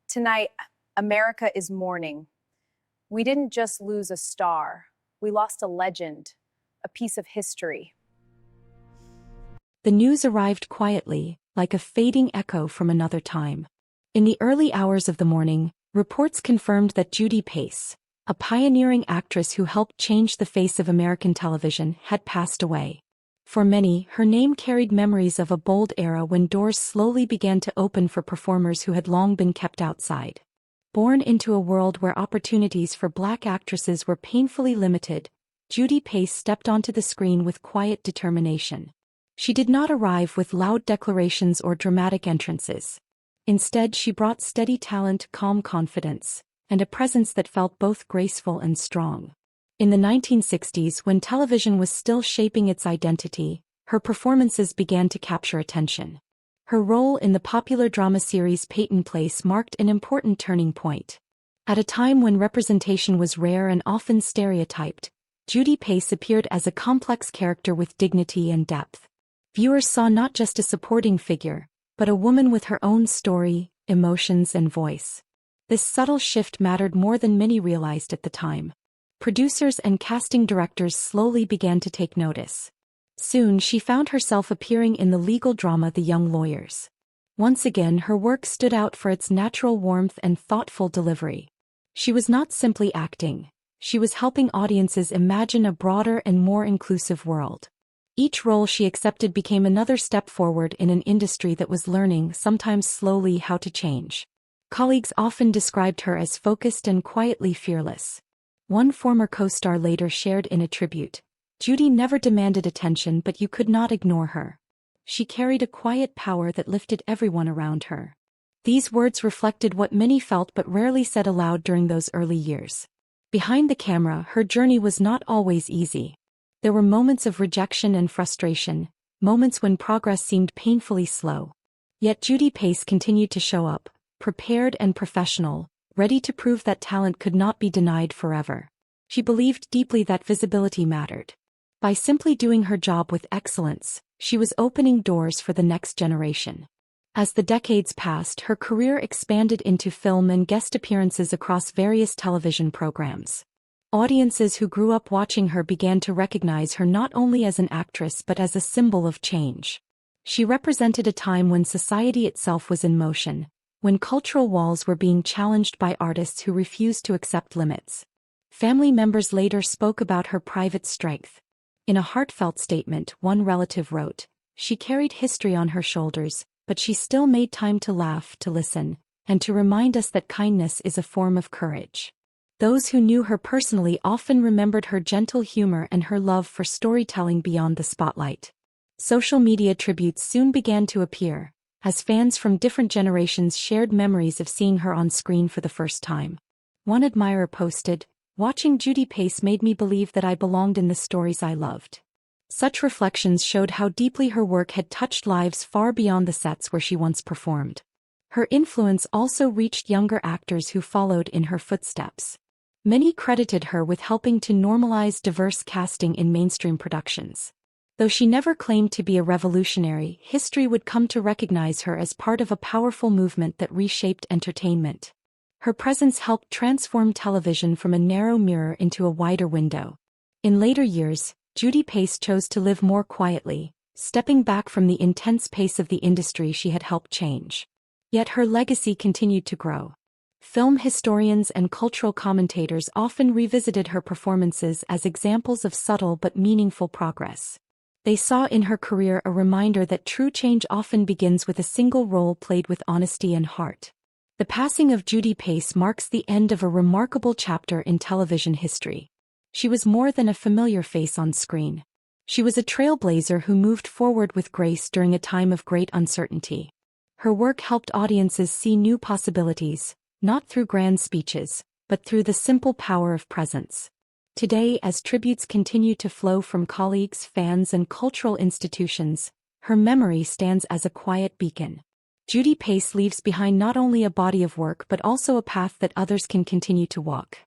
Tonight, America is mourning. We didn't just lose a star, we lost a legend, a piece of history. The news arrived quietly, like a fading echo from another time. In the early hours of the morning, reports confirmed that Judy Pace, a pioneering actress who helped change the face of American television, had passed away. For many, her name carried memories of a bold era when doors slowly began to open for performers who had long been kept outside. Born into a world where opportunities for Black actresses were painfully limited, Judy Pace stepped onto the screen with quiet determination. She did not arrive with loud declarations or dramatic entrances. Instead, she brought steady talent, calm confidence, and a presence that felt both graceful and strong. In the 1960s, when television was still shaping its identity, her performances began to capture attention. Her role in the popular drama series Peyton marked an important turning point. At a time when representation was rare and often stereotyped, Judy Pace appeared as a complex character with dignity and depth. Viewers saw not just a supporting figure, but a woman with her own story, emotions, and voice. This subtle shift mattered more than many realized at the time. Producers and casting directors slowly began to take notice. Soon she found herself appearing in the legal drama The Young Lawyers. Once again, her work stood out for its natural warmth and thoughtful delivery. She was not simply acting, she was helping audiences imagine a broader and more inclusive world. Each role she accepted became another step forward in an industry that was learning, sometimes slowly, how to change. Colleagues often described her as focused and quietly fearless. One former co-star later shared in a tribute, "Judy never demanded attention, but you could not ignore her. She carried a quiet power that lifted everyone around her." These words reflected what many felt but rarely said aloud during those early years. Behind the camera, her journey was not always easy. There were moments of rejection and frustration, moments when progress seemed painfully slow. Yet Judy Pace continued to show up, prepared and professional, ready to prove that talent could not be denied forever. She believed deeply that visibility mattered. By simply doing her job with excellence, she was opening doors for the next generation. As the decades passed, her career expanded into film and guest appearances across various television programs. Audiences who grew up watching her began to recognize her not only as an actress but as a symbol of change. She represented a time when society itself was in motion, when cultural walls were being challenged by artists who refused to accept limits. Family members later spoke about her private strength. In a heartfelt statement, one relative wrote, "She carried history on her shoulders, but she still made time to laugh, to listen, and to remind us that kindness is a form of courage." Those who knew her personally often remembered her gentle humor and her love for storytelling beyond the spotlight. Social media tributes soon began to appear, as fans from different generations shared memories of seeing her on screen for the first time. One admirer posted, "Watching Judy Pace made me believe that I belonged in the stories I loved." Such reflections showed how deeply her work had touched lives far beyond the sets where she once performed. Her influence also reached younger actors who followed in her footsteps. Many credited her with helping to normalize diverse casting in mainstream productions. Though she never claimed to be a revolutionary, history would come to recognize her as part of a powerful movement that reshaped entertainment. Her presence helped transform television from a narrow mirror into a wider window. In later years, Judy Pace chose to live more quietly, stepping back from the intense pace of the industry she had helped change. Yet her legacy continued to grow. Film historians and cultural commentators often revisited her performances as examples of subtle but meaningful progress. They saw in her career a reminder that true change often begins with a single role played with honesty and heart. The passing of Judy Pace marks the end of a remarkable chapter in television history. She was more than a familiar face on screen. She was a trailblazer who moved forward with grace during a time of great uncertainty. Her work helped audiences see new possibilities, not through grand speeches, but through the simple power of presence. Today, as tributes continue to flow from colleagues, fans, and cultural institutions, her memory stands as a quiet beacon. Judy Pace leaves behind not only a body of work but also a path that others can continue to walk.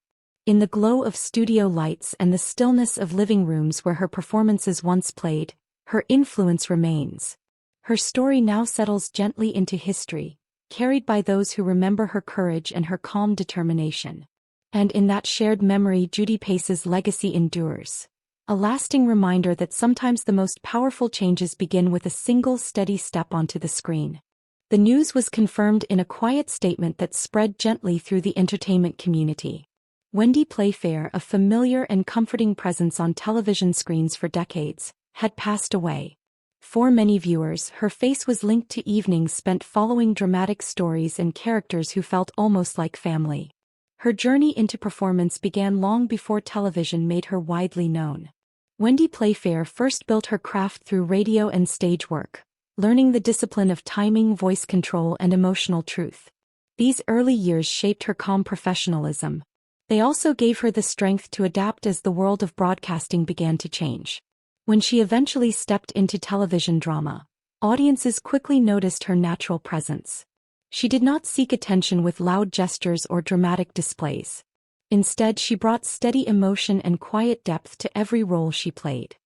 In the glow of studio lights and the stillness of living rooms where her performances once played, her influence remains. Her story now settles gently into history, carried by those who remember her courage and her calm determination. And in that shared memory, Judy Pace's legacy endures. A lasting reminder that sometimes the most powerful changes begin with a single steady step onto the screen. The news was confirmed in a quiet statement that spread gently through the entertainment community. Wendy Playfair, a familiar and comforting presence on television screens for decades, had passed away. For many viewers, her face was linked to evenings spent following dramatic stories and characters who felt almost like family. Her journey into performance began long before television made her widely known. Wendy Playfair first built her craft through radio and stage work, learning the discipline of timing, voice control, and emotional truth. These early years shaped her calm professionalism. They also gave her the strength to adapt as the world of broadcasting began to change. When she eventually stepped into television drama, audiences quickly noticed her natural presence. She did not seek attention with loud gestures or dramatic displays. Instead, she brought steady emotion and quiet depth to every role she played.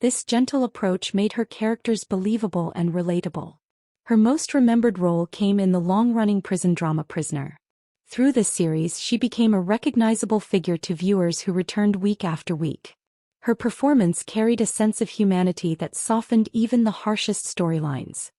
This gentle approach made her characters believable and relatable. Her most remembered role came in the long-running prison drama Prisoner. Through this series, she became a recognizable figure to viewers who returned week after week. Her performance carried a sense of humanity that softened even the harshest storylines.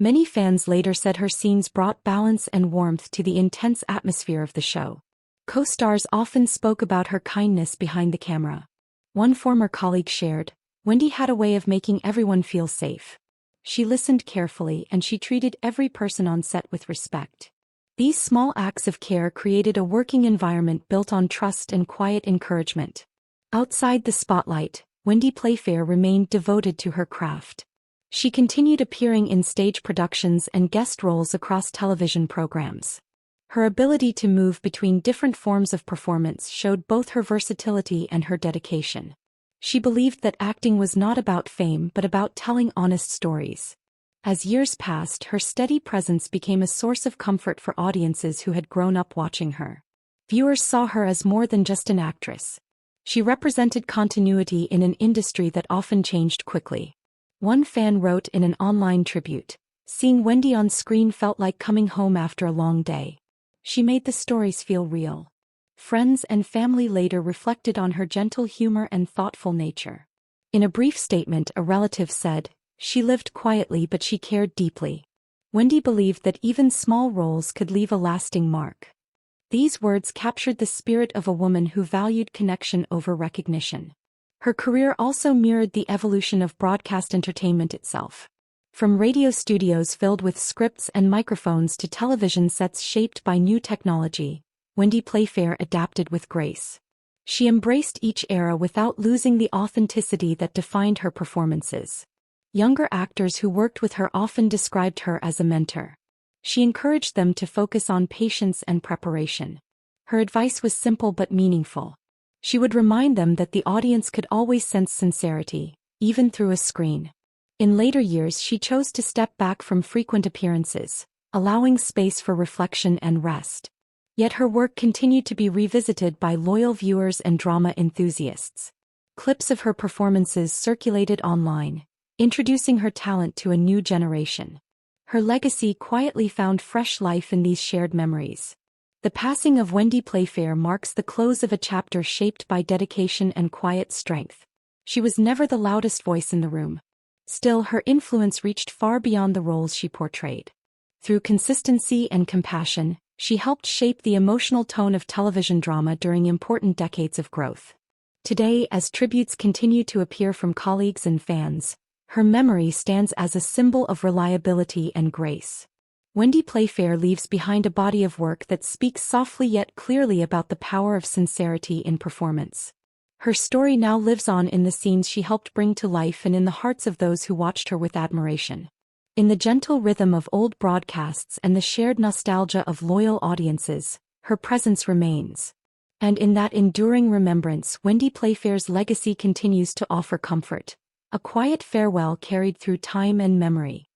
Many fans later said her scenes brought balance and warmth to the intense atmosphere of the show. Co-stars often spoke about her kindness behind the camera. One former colleague shared, "Wendy had a way of making everyone feel safe. She listened carefully and she treated every person on set with respect." These small acts of care created a working environment built on trust and quiet encouragement. Outside the spotlight, Wendy Playfair remained devoted to her craft. She continued appearing in stage productions and guest roles across television programs. Her ability to move between different forms of performance showed both her versatility and her dedication. She believed that acting was not about fame but about telling honest stories. As years passed, her steady presence became a source of comfort for audiences who had grown up watching her. Viewers saw her as more than just an actress. She represented continuity in an industry that often changed quickly. One fan wrote in an online tribute, "Seeing Wendy on screen felt like coming home after a long day. She made the stories feel real." Friends and family later reflected on her gentle humor and thoughtful nature. In a brief statement, a relative said, "She lived quietly but she cared deeply." Wendy believed that even small roles could leave a lasting mark. These words captured the spirit of a woman who valued connection over recognition. Her career also mirrored the evolution of broadcast entertainment itself. From radio studios filled with scripts and microphones to television sets shaped by new technology, Wendy Playfair adapted with grace. She embraced each era without losing the authenticity that defined her performances. Younger actors who worked with her often described her as a mentor. She encouraged them to focus on patience and preparation. Her advice was simple but meaningful. She would remind them that the audience could always sense sincerity, even through a screen. In later years, she chose to step back from frequent appearances, allowing space for reflection and rest. Yet her work continued to be revisited by loyal viewers and drama enthusiasts. Clips of her performances circulated online, introducing her talent to a new generation. Her legacy quietly found fresh life in these shared memories. The passing of Wendy Playfair marks the close of a chapter shaped by dedication and quiet strength. She was never the loudest voice in the room. Still, her influence reached far beyond the roles she portrayed. Through consistency and compassion, she helped shape the emotional tone of television drama during important decades of growth. Today, as tributes continue to appear from colleagues and fans, her memory stands as a symbol of reliability and grace. Wendy Playfair leaves behind a body of work that speaks softly yet clearly about the power of sincerity in performance. Her story now lives on in the scenes she helped bring to life and in the hearts of those who watched her with admiration. In the gentle rhythm of old broadcasts and the shared nostalgia of loyal audiences, her presence remains. And in that enduring remembrance, Wendy Playfair's legacy continues to offer comfort. A quiet farewell carried through time and memory.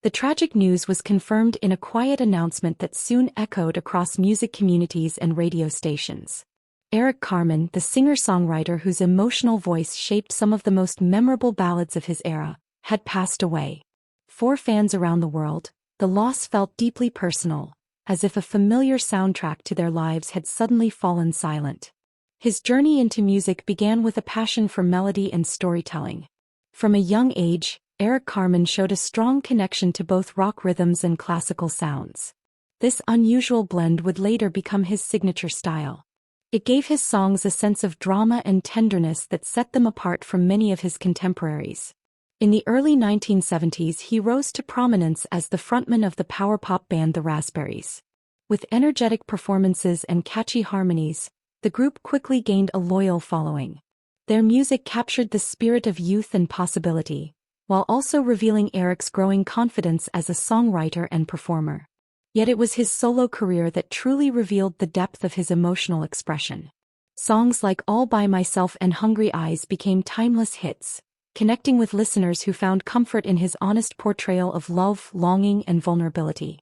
The tragic news was confirmed in a quiet announcement that soon echoed across music communities and radio stations. Eric Carmen, the singer-songwriter whose emotional voice shaped some of the most memorable ballads of his era, had passed away. For fans around the world, the loss felt deeply personal, as if a familiar soundtrack to their lives had suddenly fallen silent. His journey into music began with a passion for melody and storytelling. From a young age, Eric Carmen showed a strong connection to both rock rhythms and classical sounds. This unusual blend would later become his signature style. It gave his songs a sense of drama and tenderness that set them apart from many of his contemporaries. In the early 1970s, he rose to prominence as the frontman of the power pop band The Raspberries. With energetic performances and catchy harmonies, the group quickly gained a loyal following. Their music captured the spirit of youth and possibility, while also revealing Eric's growing confidence as a songwriter and performer. Yet it was his solo career that truly revealed the depth of his emotional expression. Songs like All by Myself and Hungry Eyes became timeless hits, connecting with listeners who found comfort in his honest portrayal of love, longing, and vulnerability.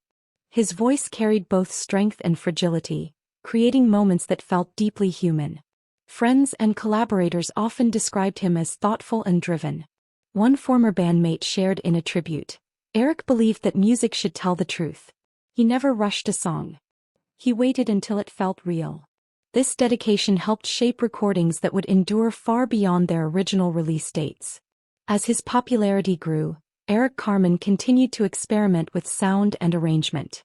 His voice carried both strength and fragility, creating moments that felt deeply human. Friends and collaborators often described him as thoughtful and driven. One former bandmate shared in a tribute, "Eric believed that music should tell the truth. He never rushed a song. He waited until it felt real." This dedication helped shape recordings that would endure far beyond their original release dates. As his popularity grew, Eric Carmen continued to experiment with sound and arrangement.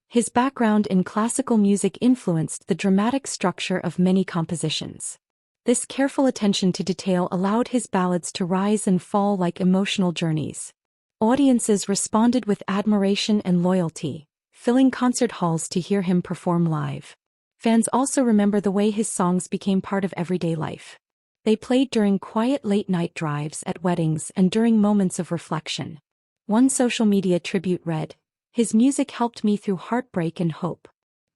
His background in classical music influenced the dramatic structure of many compositions. This careful attention to detail allowed his ballads to rise and fall like emotional journeys. Audiences responded with admiration and loyalty, filling concert halls to hear him perform live. Fans also remember the way his songs became part of everyday life. They played during quiet late-night drives, at weddings, and during moments of reflection. One social media tribute read, "His music helped me through heartbreak and hope."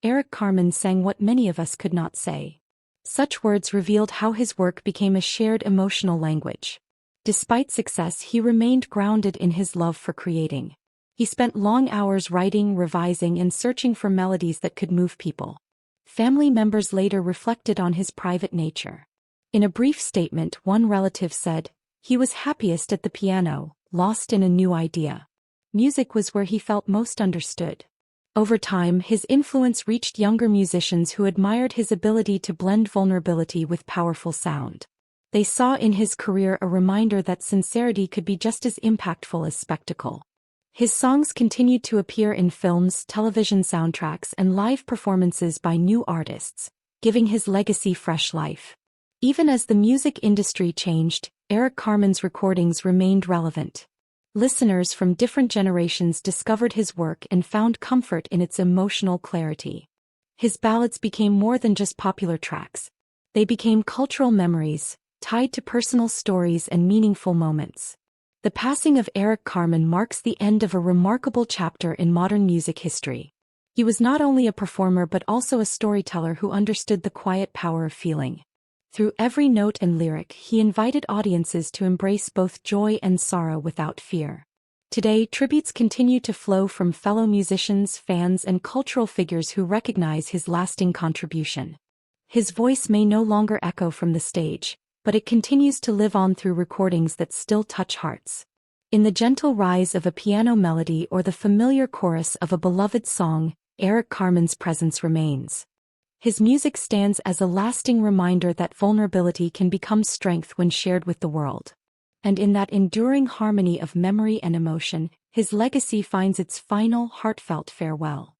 Eric Carmen sang what many of us could not say. Such words revealed how his work became a shared emotional language. Despite success, he remained grounded in his love for creating. He spent long hours writing, revising, and searching for melodies that could move people. Family members later reflected on his private nature. In a brief statement, one relative said, "He was happiest at the piano, lost in a new idea. Music was where he felt most understood." Over time, his influence reached younger musicians who admired his ability to blend vulnerability with powerful sound. They saw in his career a reminder that sincerity could be just as impactful as spectacle. His songs continued to appear in films, television soundtracks, and live performances by new artists, giving his legacy fresh life. Even as the music industry changed, Eric Carmen's recordings remained relevant. Listeners from different generations discovered his work and found comfort in its emotional clarity. His ballads became more than just popular tracks. They became cultural memories, tied to personal stories and meaningful moments. The passing of Eric Carmen marks the end of a remarkable chapter in modern music history. He was not only a performer but also a storyteller who understood the quiet power of feeling. Through every note and lyric, he invited audiences to embrace both joy and sorrow without fear. Today, tributes continue to flow from fellow musicians, fans, and cultural figures who recognize his lasting contribution. His voice may no longer echo from the stage, but it continues to live on through recordings that still touch hearts. In the gentle rise of a piano melody or the familiar chorus of a beloved song, Eric Carmen's presence remains. His music stands as a lasting reminder that vulnerability can become strength when shared with the world. And in that enduring harmony of memory and emotion, his legacy finds its final heartfelt farewell.